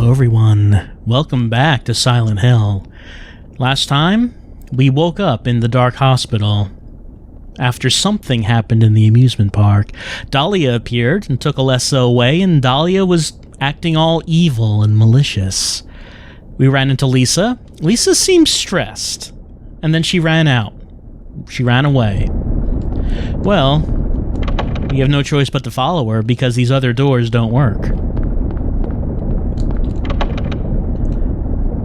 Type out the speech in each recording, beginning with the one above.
Hello everyone, welcome back to Silent Hill. Last time, we woke up in the dark hospital after something happened in the amusement park. Dahlia appeared and took Alessa away, and Dahlia was acting all evil and malicious. We ran into Lisa. Lisa seemed stressed, and then she ran out. She ran away. Well, we have no choice but to follow her because these other doors don't work.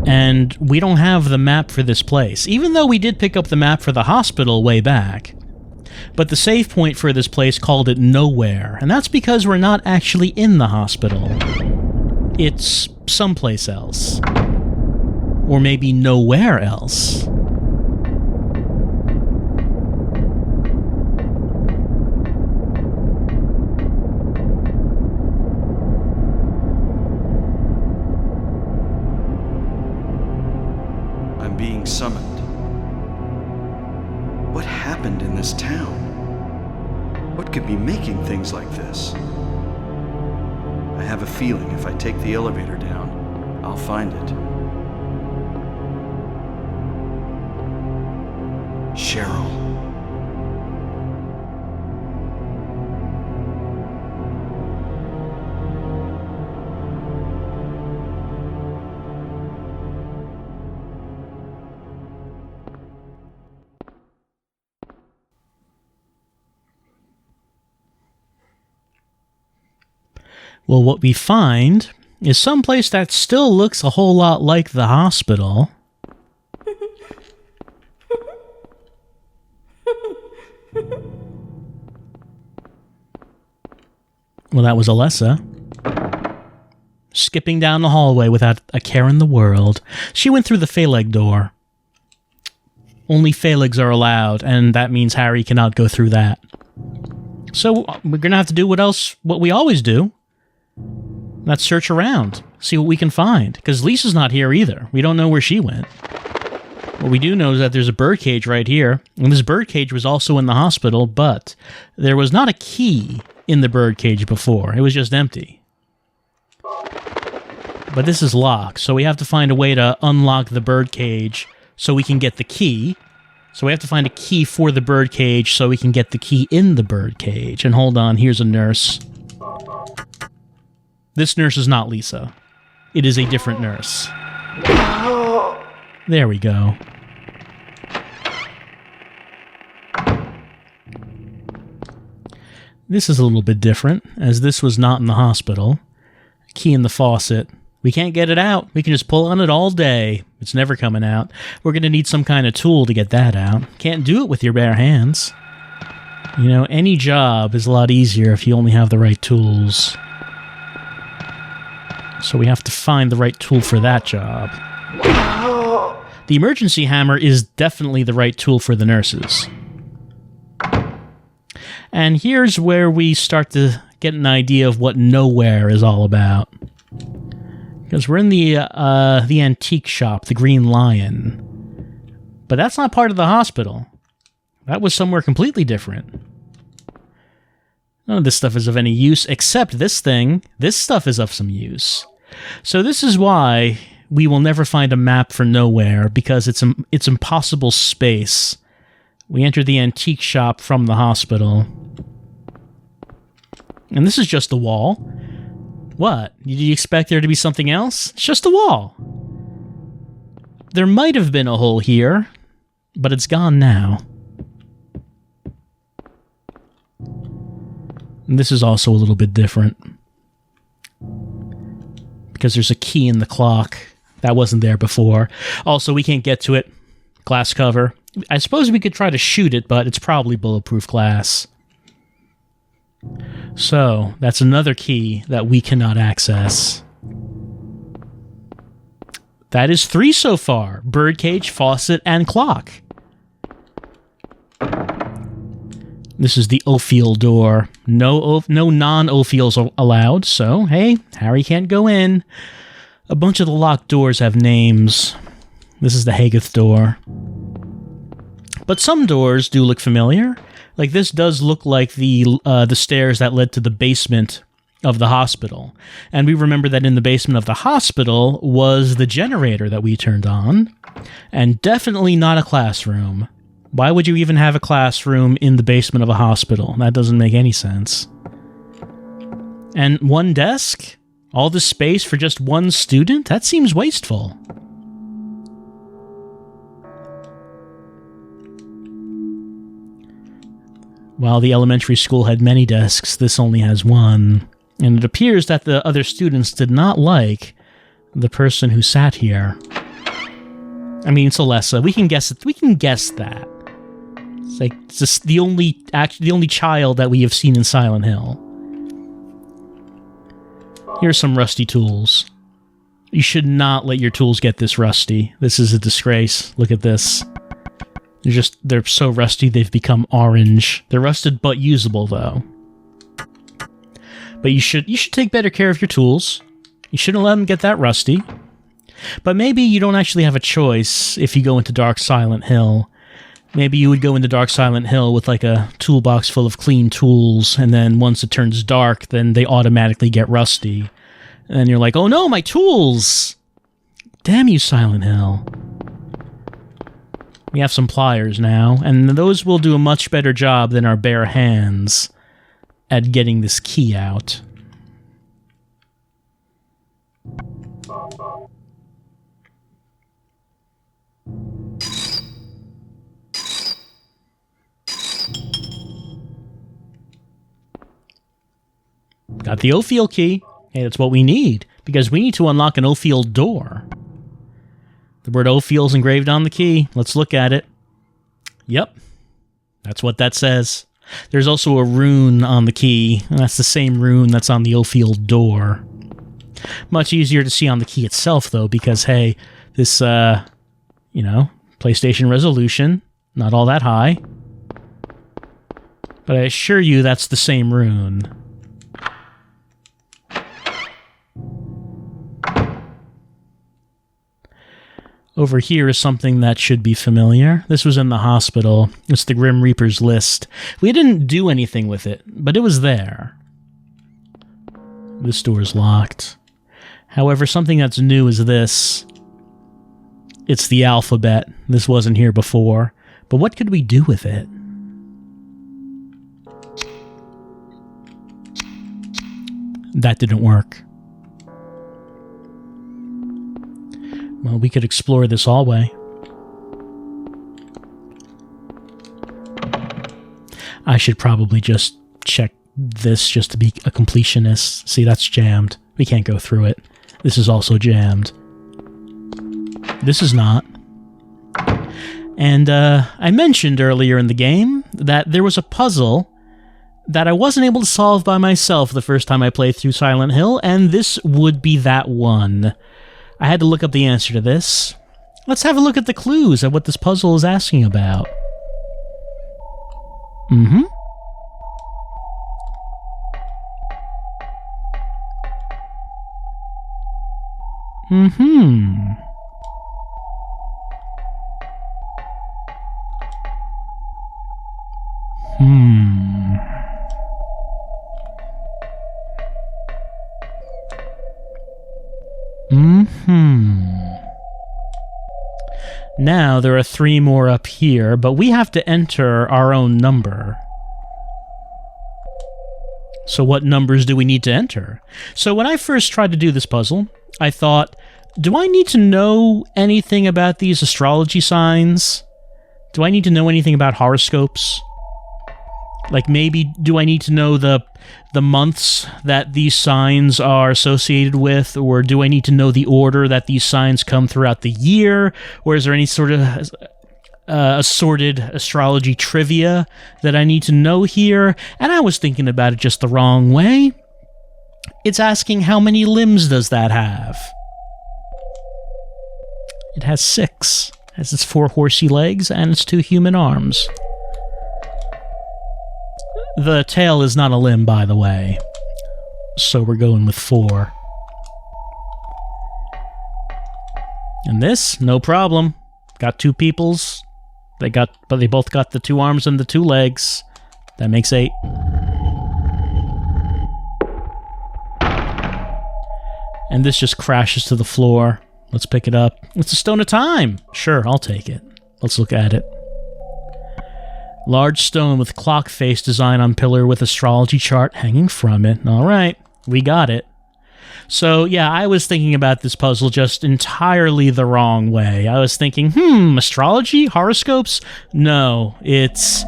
And we don't have the map for this place, even though we did pick up the map for the hospital way back. But the save point for this place called it Nowhere, and that's because we're not actually in the hospital. It's someplace else. Or maybe nowhere else. Being summoned. What happened in this town? What could be making things like this? I have a feeling if I take the elevator down, I'll find it. Cheryl. Well, what we find is someplace that still looks a whole lot like the hospital. Well, that was Alessa. Skipping down the hallway without a care in the world. She went through the Phaleg door. Only Phalegs are allowed, and that means Harry cannot go through that. So we're going to have to do what we always do. Let's search around, see what we can find, because Lisa's not here either. We don't know where she went. What we do know is that there's a birdcage right here, and this birdcage was also in the hospital, but there was not a key in the birdcage before. It was just empty. But this is locked, so we have to find a way to unlock the birdcage so we can get the key. So we have to find a key for the birdcage so we can get the key in the birdcage. And hold on, here's a nurse. This nurse is not Lisa. It is a different nurse. There we go. This is a little bit different, as this was not in the hospital. Key in the faucet. We can't get it out. We can just pull on it all day. It's never coming out. We're going to need some kind of tool to get that out. Can't do it with your bare hands. You know, any job is a lot easier if you only have the right tools. So we have to find the right tool for that job. The emergency hammer is definitely the right tool for the nurses. And here's where we start to get an idea of what Nowhere is all about. Because we're in the antique shop, the Green Lion. But that's not part of the hospital. That was somewhere completely different. None of this stuff is of any use, except this thing. This stuff is of some use. So this is why we will never find a map for Nowhere, because it's impossible space. We enter the antique shop from the hospital. And this is just a wall. What? Did you expect there to be something else? It's just a wall. There might have been a hole here, but it's gone now. And this is also a little bit different. Because there's a key in the clock. That wasn't there before. Also, we can't get to it. Glass cover. I suppose we could try to shoot it, but it's probably bulletproof glass. So, that's another key that we cannot access. That is 3 so far. Birdcage, faucet, and clock. This is the Ophiel door. No non-Ophiels allowed, so, hey, Harry can't go in. A bunch of the locked doors have names. This is the Hagith door. But some doors do look familiar. Like, this does look like the stairs that led to the basement of the hospital. And we remember that in the basement of the hospital was the generator that we turned on, and definitely not a classroom. Why would you even have a classroom in the basement of a hospital? That doesn't make any sense. And one desk? All this space for just one student? That seems wasteful. While the elementary school had many desks, this only has one. And it appears that the other students did not like the person who sat here. I mean, it's Alessa. We can guess it. We can guess that. It's like it's just the only child that we have seen in Silent Hill. Here's some rusty tools. You should not let your tools get this rusty. This is a disgrace. Look at this. They're so rusty they've become orange. They're rusted but usable though. But you should take better care of your tools. You shouldn't let them get that rusty. But maybe you don't actually have a choice if you go into Dark Silent Hill. Maybe you would go into Dark Silent Hill with like a toolbox full of clean tools, and then once it turns dark, then they automatically get rusty. And then you're like, oh no, my tools! Damn you, Silent Hill. We have some pliers now, and those will do a much better job than our bare hands at getting this key out. Got the Ophiel key. Hey, that's what we need, because we need to unlock an Ophiel door. The word Ophiel's engraved on the key. Let's look at it. Yep. That's what that says. There's also a rune on the key, and that's the same rune that's on the Ophiel door. Much easier to see on the key itself, though, because, hey, this, PlayStation resolution, not all that high. But I assure you that's the same rune. Over here is something that should be familiar. This was in the hospital. It's the Grim Reaper's list. We didn't do anything with it, but it was there. This door is locked. However, something that's new is this. It's the alphabet. This wasn't here before. But what could we do with it? That didn't work. Well, we could explore this hallway. I should probably just check this just to be a completionist. See, that's jammed. We can't go through it. This is also jammed. This is not. And I mentioned earlier in the game that there was a puzzle that I wasn't able to solve by myself the first time I played through Silent Hill, and this would be that one. I had to look up the answer to this. Let's have a look at the clues at what this puzzle is asking about. Mm-hmm. Mm-hmm. Now there are 3 more up here, but we have to enter our own number. So what numbers do we need to enter? So when I first tried to do this puzzle, I thought, do I need to know anything about these astrology signs? Do I need to know anything about horoscopes? Like maybe do I need to know the months that these signs are associated with, or do I need to know the order that these signs come throughout the year, or is there any sort of assorted astrology trivia that I need to know here? And I was thinking about it just the wrong way. It's asking how many limbs does that have? It has 6. It has its 4 horsey legs and its 2 human arms. The tail is not a limb, by the way, so we're going with 4. And this, no problem. Got 2 peoples. But they both got the 2 arms and the 2 legs. That makes 8. And this just crashes to the floor. Let's pick it up. It's a stone of time. Sure, I'll take it. Let's look at it. Large stone with clock face design on pillar with astrology chart hanging from it. All right, we got it. So, yeah, I was thinking about this puzzle just entirely the wrong way. I was thinking, astrology? Horoscopes? No, it's...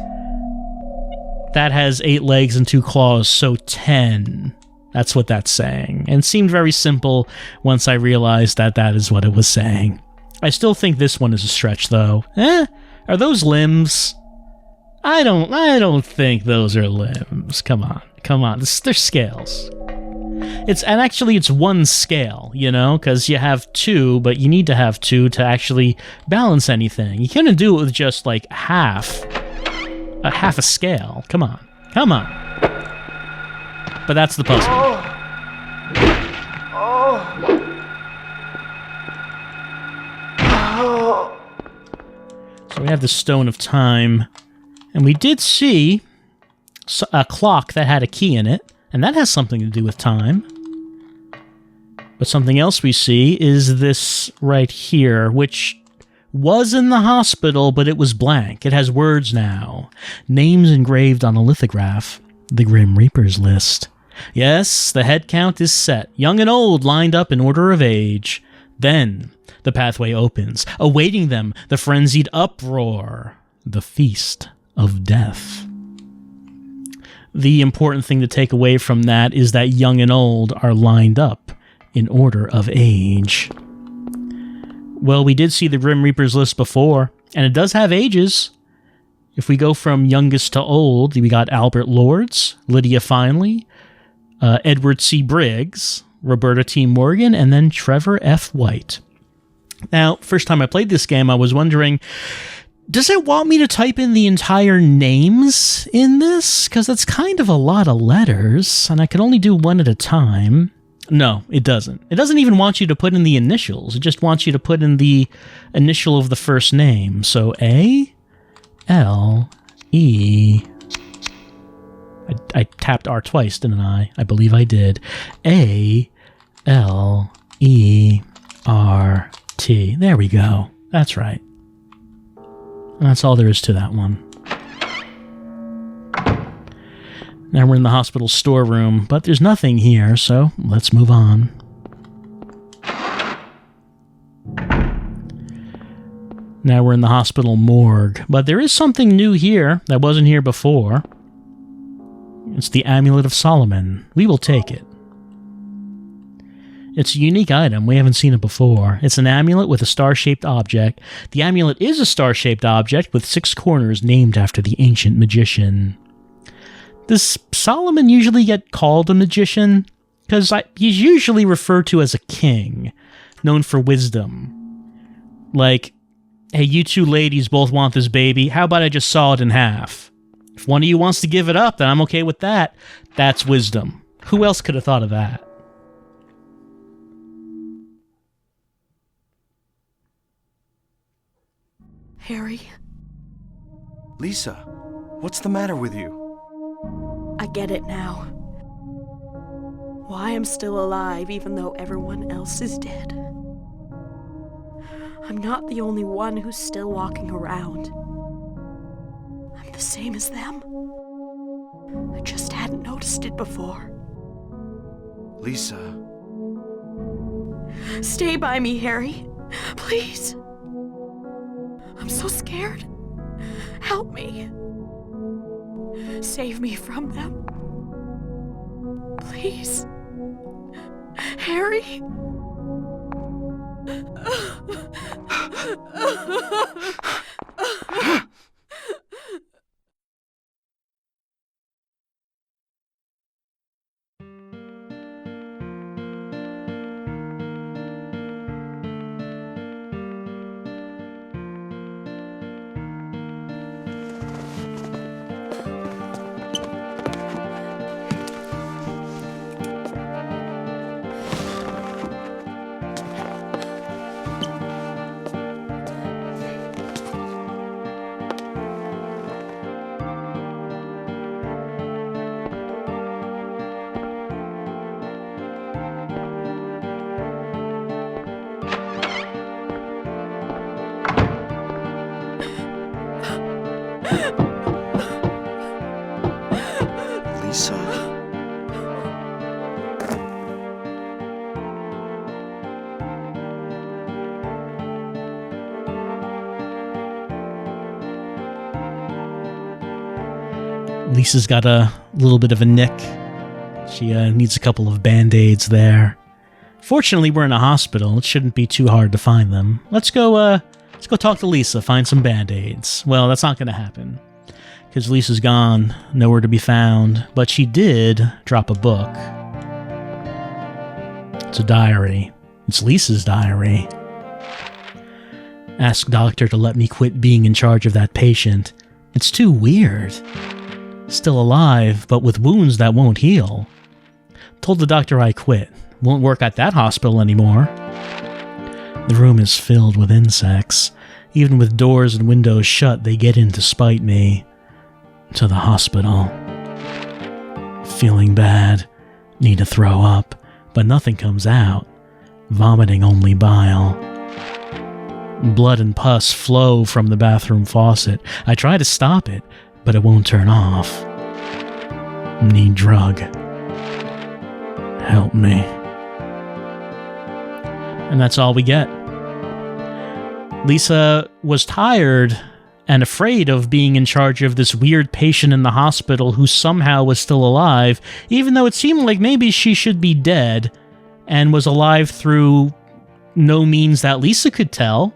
That has 8 legs and 2 claws, so 10. That's what that's saying. And it seemed very simple once I realized that that is what it was saying. I still think this one is a stretch, though. Are those limbs? I don't think those are limbs. Come on. They're scales. It's one scale, you know, because you have 2, but you need to have 2 to actually balance anything. You couldn't do it with just like half a scale. Come on. But that's the puzzle. So we have the Stone of Time, and we did see a clock that had a key in it, and that has something to do with time. But something else we see is this right here, which was in the hospital, but it was blank. It has words now. Names engraved on a lithograph. The Grim Reaper's list. Yes, the head count is set. Young and old lined up in order of age. Then the pathway opens, awaiting them the frenzied uproar. The Feast of Death. The important thing to take away from that is that young and old are lined up in order of age. Well, we did see the Grim Reaper's list before, and it does have ages. If we go from youngest to old, we got Albert Lords, Lydia Finley, Edward C. Briggs, Roberta T. Morgan, and then Trevor F. White. Now, first time I played this game, I was wondering, does it want me to type in the entire names in this? Because that's kind of a lot of letters, and I can only do one at a time. No, it doesn't. It doesn't even want you to put in the initials. It just wants you to put in the initial of the first name. So A, L, E. I tapped R twice, didn't I? I believe I did. A, L, E, R, T. There we go. That's right. And that's all there is to that one. Now we're in the hospital storeroom, but there's nothing here, so let's move on. Now we're in the hospital morgue, but there is something new here that wasn't here before. It's the Amulet of Solomon. We will take it. It's a unique item. We haven't seen it before. It's an amulet with a star-shaped object. The amulet is a star-shaped object with 6 corners named after the ancient magician. Does Solomon usually get called a magician? Because he's usually referred to as a king, known for wisdom. Like, hey, you 2 ladies both want this baby. How about I just saw it in half? If one of you wants to give it up, then I'm okay with that. That's wisdom. Who else could have thought of that? Harry? Lisa, what's the matter with you? I get it now. Why I'm still alive even though everyone else is dead. I'm not the only one who's still walking around. I'm the same as them. I just hadn't noticed it before. Lisa. Stay by me, Harry. Please. I'm so scared. Help me. Save me from them. Please. Harry? Lisa? Lisa's got a little bit of a nick. She needs a couple of band-aids there. Fortunately, we're in a hospital. It shouldn't be too hard to find them. Let's go talk to Lisa, find some band-aids. Well, that's not going to happen, because Lisa's gone, nowhere to be found. But she did drop a book. It's a diary. It's Lisa's diary. Ask doctor to let me quit being in charge of that patient. It's too weird. Still alive, but with wounds that won't heal. Told the doctor I quit. Won't work at that hospital anymore. The room is filled with insects. Even with doors and windows shut, they get in to spite me. To the hospital. Feeling bad. Need to throw up, but nothing comes out. Vomiting only bile. Blood and pus flow from the bathroom faucet. I try to stop it, but it won't turn off. Need drug. Help me. And that's all we get. Lisa was tired and afraid of being in charge of this weird patient in the hospital who somehow was still alive, even though it seemed like maybe she should be dead, and was alive through no means that Lisa could tell.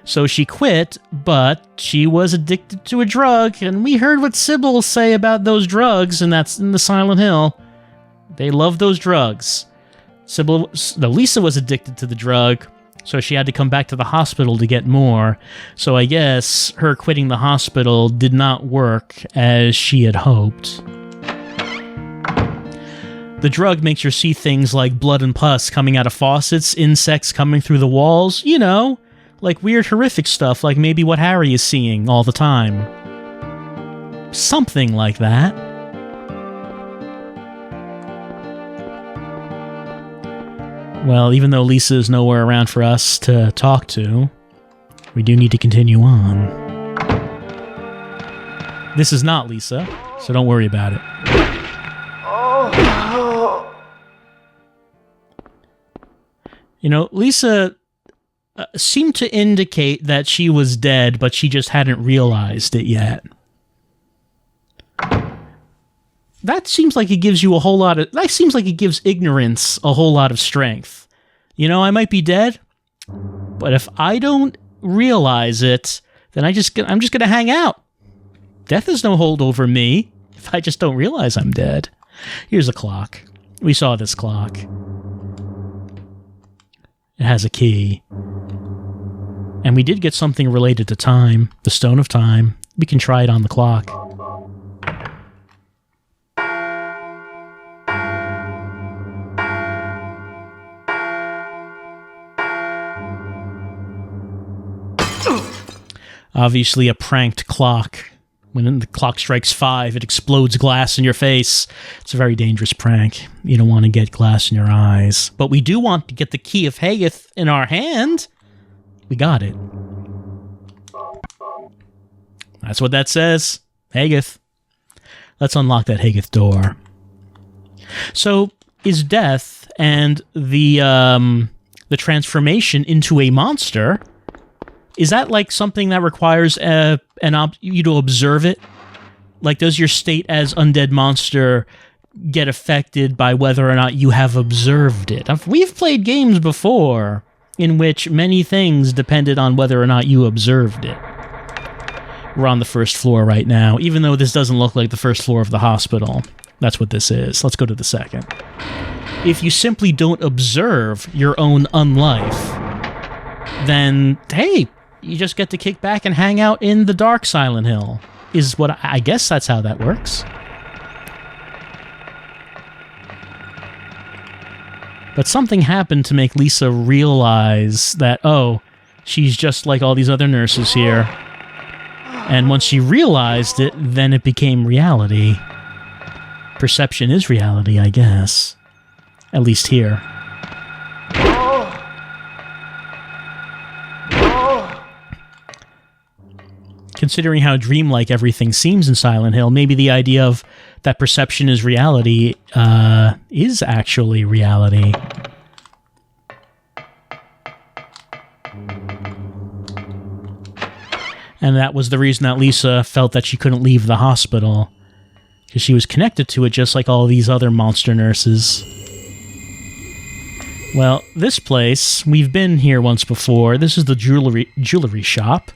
So she quit, but she was addicted to a drug, and we heard what Sybil say about those drugs, and that's in the Silent Hill. They love those drugs. Lisa was addicted to the drug, so she had to come back to the hospital to get more. So I guess her quitting the hospital did not work as she had hoped. The drug makes her see things like blood and pus coming out of faucets, insects coming through the walls, you know, like weird horrific stuff like maybe what Harry is seeing all the time. Something like that. Well, even though Lisa is nowhere around for us to talk to, we do need to continue on. This is not Lisa, so don't worry about it. You know, Lisa seemed to indicate that she was dead, but she just hadn't realized it yet. That seems like it gives you a whole lot of... That seems like it gives ignorance a whole lot of strength. You know, I might be dead, but if I don't realize it, then I'm just going to hang out. Death has no hold over me if I just don't realize I'm dead. Here's a clock. We saw this clock. It has a key. And we did get something related to time, the Stone of Time. We can try it on the clock. Obviously a pranked clock. When the clock strikes 5, it explodes glass in your face. It's a very dangerous prank. You don't want to get glass in your eyes. But we do want to get the key of Hagith in our hand. We got it. That's what that says. Hagith. Let's unlock that Hagith door. So, is death and the transformation into a monster... Is that like something that requires you to observe it? Like, does your state as undead monster get affected by whether or not you have observed it? We've played games before in which many things depended on whether or not you observed it. We're on the first floor right now, even though this doesn't look like the first floor of the hospital. That's what this is. Let's go to the second. If you simply don't observe your own unlife, then, hey, you just get to kick back and hang out in the dark Silent Hill. Is what I guess that's how that works. But something happened to make Lisa realize that, oh, she's just like all these other nurses here. And once she realized it, then it became reality. Perception is reality, I guess. At least here. considering how dreamlike everything seems in Silent Hill, maybe the idea of that perception is reality is actually reality. And that was the reason that Lisa felt that she couldn't leave the hospital, because she was connected to it just like all these other monster nurses. Well, this place, we've been here once before. This is the jewelry shop.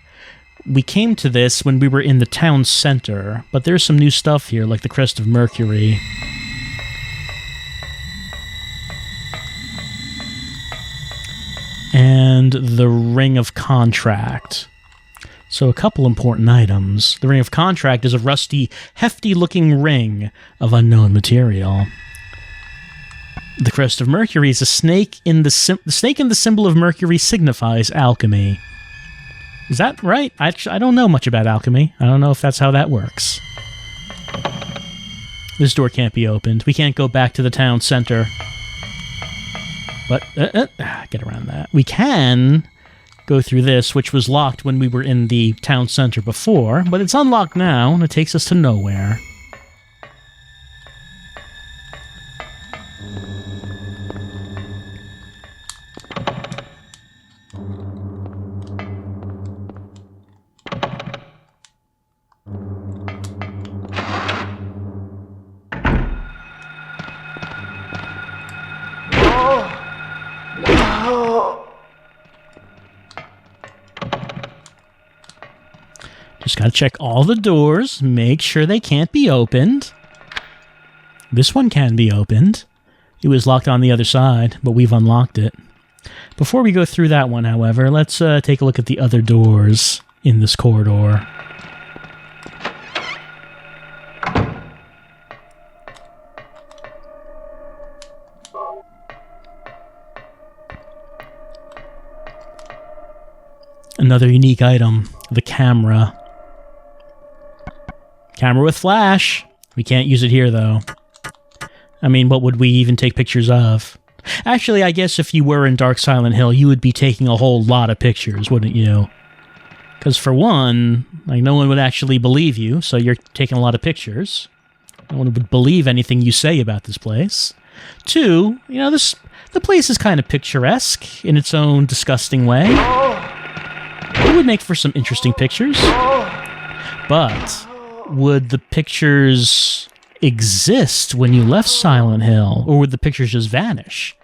We came to this when we were in the town center, but there's some new stuff here, like the Crest of Mercury. And the Ring of Contract. So a couple important items. The Ring of Contract is a rusty, hefty-looking ring of unknown material. The Crest of Mercury is a snake in the snake in the symbol of Mercury signifies alchemy. Is that right? I don't know much about alchemy. I don't know if that's how that works. This door can't be opened. We can't go back to the town center. But, get around that. We can go through this, which was locked when we were in the town center before, but it's unlocked now, and it takes us to nowhere. Just gotta check all the doors, make sure they can't be opened. This one can be opened. It was locked on the other side, but we've unlocked it. Before we go through that one, however, let's take a look at the other doors in this corridor. Another unique item, the camera. Camera with flash. We can't use it here, though. I mean, what would we even take pictures of? Actually, I guess if you were in Dark Silent Hill, you would be taking a whole lot of pictures, wouldn't you? Because for one, like, no one would actually believe you, so you're taking a lot of pictures. No one would believe anything you say about this place. Two, you know, the place is kind of picturesque in its own disgusting way. It would make for some interesting pictures. But would the pictures exist when you left Silent Hill, or would the pictures just vanish?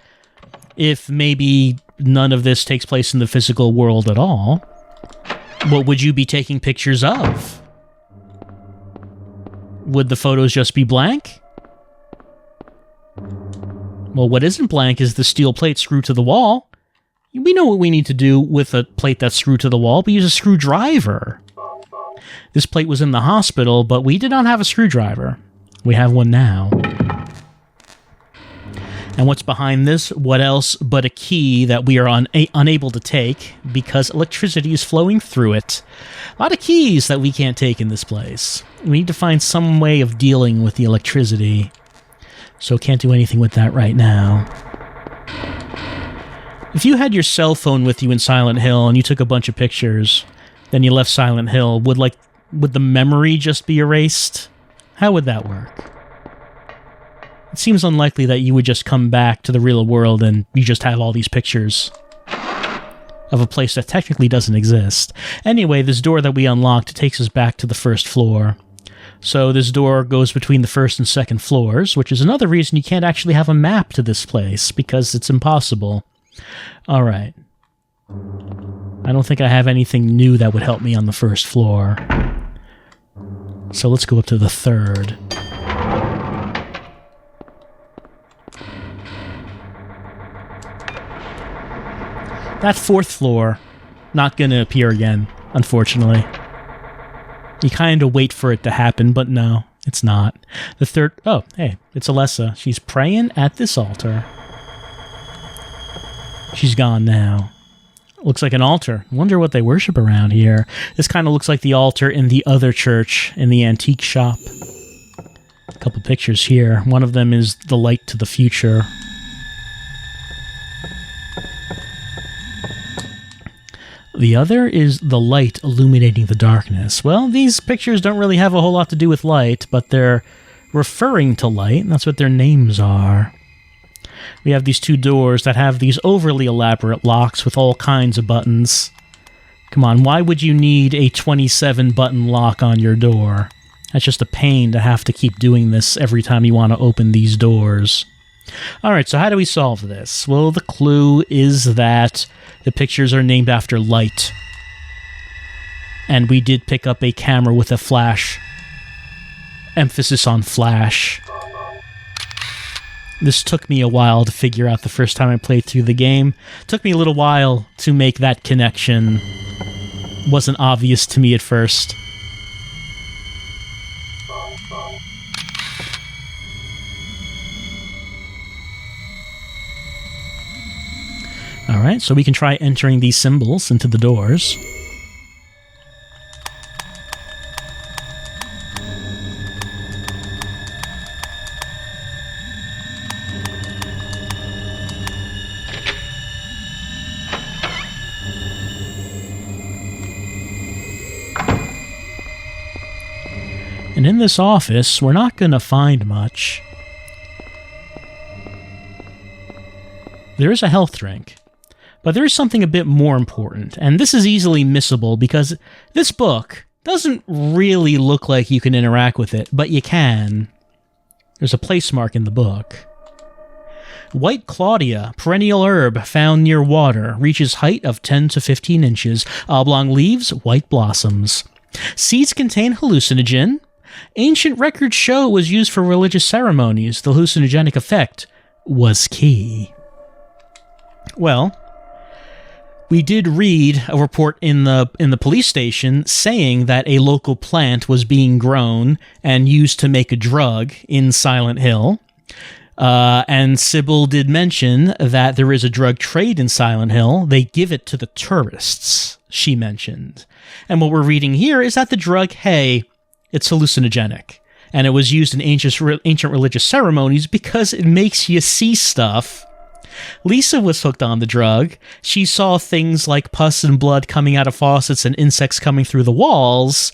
If maybe none of this takes place in the physical world at all, what would you be taking pictures of? Would the photos just be blank? Well, what isn't blank is the steel plate screwed to the wall. We know what we need to do with a plate that's screwed to the wall. We use a screwdriver. This plate was in the hospital, but we did not have a screwdriver. We have one now. And what's behind this? What else but a key that we are unable to take because electricity is flowing through it. A lot of keys that we can't take in this place. We need to find some way of dealing with the electricity. So can't do anything with that right now. If you had your cell phone with you in Silent Hill and you took a bunch of pictures, then you left Silent Hill, would the memory just be erased? How would that work? It seems unlikely that you would just come back to the real world and you just have all these pictures of a place that technically doesn't exist. Anyway, this door that we unlocked takes us back to the first floor. So this door goes between the first and second floors, which is another reason you can't actually have a map to this place, because it's impossible. Alright. I don't think I have anything new that would help me on the first floor. So let's go up to the third. That fourth floor, not gonna appear again, unfortunately. You kind of wait for it to happen, but no, it's not. The third... Oh, hey, it's Alessa. She's praying at this altar. She's gone now. Looks like an altar. Wonder what they worship around here. This kind of looks like the altar in the other church in the antique shop. A couple pictures here. One of them is the light to the future. The other is the light illuminating the darkness. Well, these pictures don't really have a whole lot to do with light, but they're referring to light, and that's what their names are. We have these two doors that have these overly elaborate locks with all kinds of buttons. Come on, why would you need a 27-button lock on your door? That's just a pain to have to keep doing this every time you want to open these doors. Alright, so how do we solve this? Well, the clue is that the pictures are named after light. And we did pick up a camera with a flash. Emphasis on flash. This took me a while to figure out the first time I played through the game. Took me a little while to make that connection. Wasn't obvious to me at first. Alright, so we can try entering these symbols into the doors. And in this office, we're not going to find much. There is a health drink. But there is something a bit more important, and this is easily missable because this book doesn't really look like you can interact with it, but you can. There's a place mark in the book. White claudia, perennial herb found near water, reaches height of 10 to 15 inches, oblong leaves, white blossoms. Seeds contain hallucinogen. Ancient records show it was used for religious ceremonies. The hallucinogenic effect was key. Well, we did read a report in the police station saying that a local plant was being grown and used to make a drug in Silent Hill. And Sybil did mention that there is a drug trade in Silent Hill. They give it to the tourists, she mentioned. And what we're reading here is that the drug, hey, it's hallucinogenic. And it was used in ancient religious ceremonies because it makes you see stuff. Lisa was hooked on the drug. She saw things like pus and blood coming out of faucets and insects coming through the walls.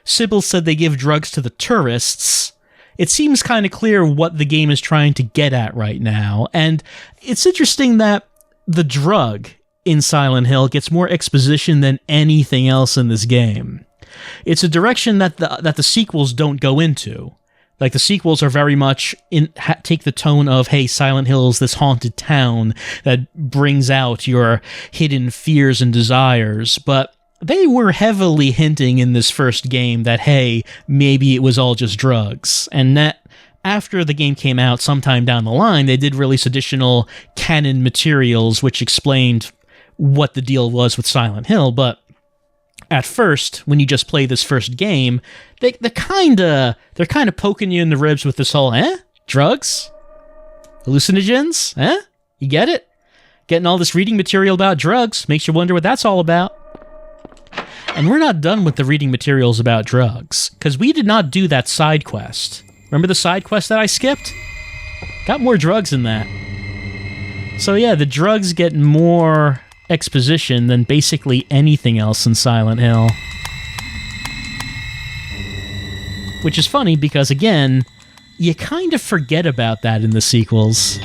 Sybil said they give drugs to the tourists. It seems kind of clear what the game is trying to get at right now. And it's interesting that the drug in Silent Hill gets more exposition than anything else in this game. It's a direction that the sequels don't go into. Like, the sequels are very much take the tone of, hey, Silent Hill is this haunted town that brings out your hidden fears and desires, but they were heavily hinting in this first game that, hey, maybe it was all just drugs. And that after the game came out sometime down the line, they did release additional canon materials which explained what the deal was with Silent Hill, but at first, when you just play this first game, they're kind of poking you in the ribs with this whole, drugs? Hallucinogens? You get it? Getting all this reading material about drugs makes you wonder what that's all about. And we're not done with the reading materials about drugs, because we did not do that side quest. Remember the side quest that I skipped? Got more drugs in that. So yeah, the drugs get more exposition than basically anything else in Silent Hill. Which is funny because, again, you kind of forget about that in the sequels.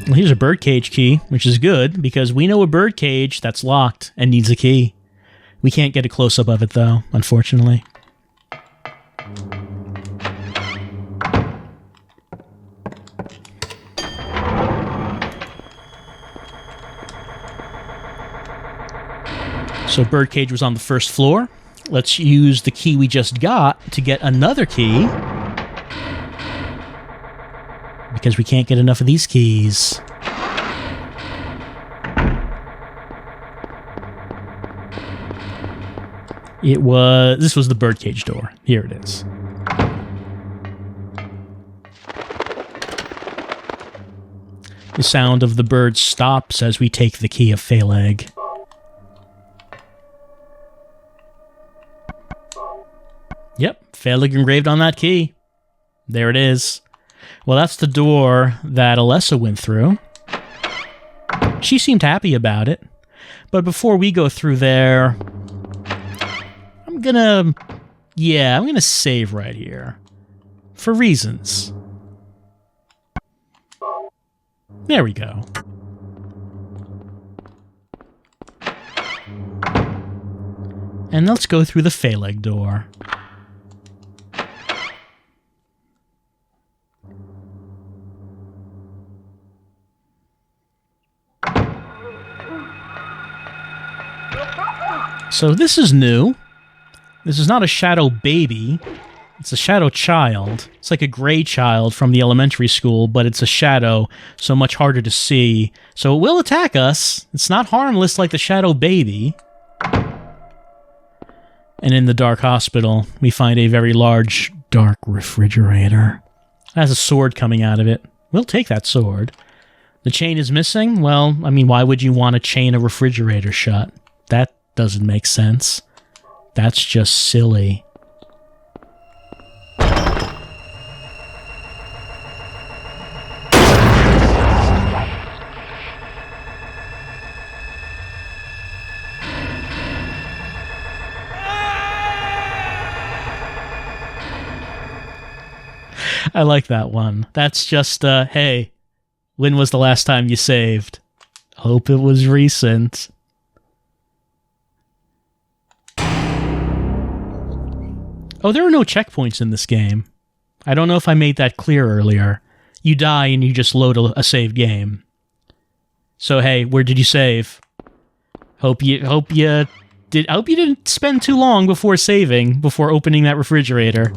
Well, here's a birdcage key, which is good because we know a birdcage that's locked and needs a key. We can't get a close-up of it, though, unfortunately. So birdcage was on the first floor. Let's use the key we just got to get another key. Because we can't get enough of these keys. This was the birdcage door. Here it is. The sound of the bird stops as we take the key of Phaleg. Yep, Phaleg engraved on that key. There it is. Well, that's the door that Alessa went through. She seemed happy about it. But before we go through there, I'm gonna save right here. For reasons. There we go. And let's go through the Phaleg door. So this is new. This is not a shadow baby. It's a shadow child. It's like a gray child from the elementary school, but it's a shadow, so much harder to see. So it will attack us. It's not harmless like the shadow baby. And in the dark hospital, we find a very large, dark refrigerator. It has a sword coming out of it. We'll take that sword. The chain is missing? Well, I mean, why would you want to chain a refrigerator shut? That doesn't make sense. That's just silly. I like that one. That's just, hey, when was the last time you saved? Hope it was recent. Oh, there are no checkpoints in this game. I don't know if I made that clear earlier. You die and you just load a save game. So hey, where did you save? Hope you didn't spend too long before saving, before opening that refrigerator.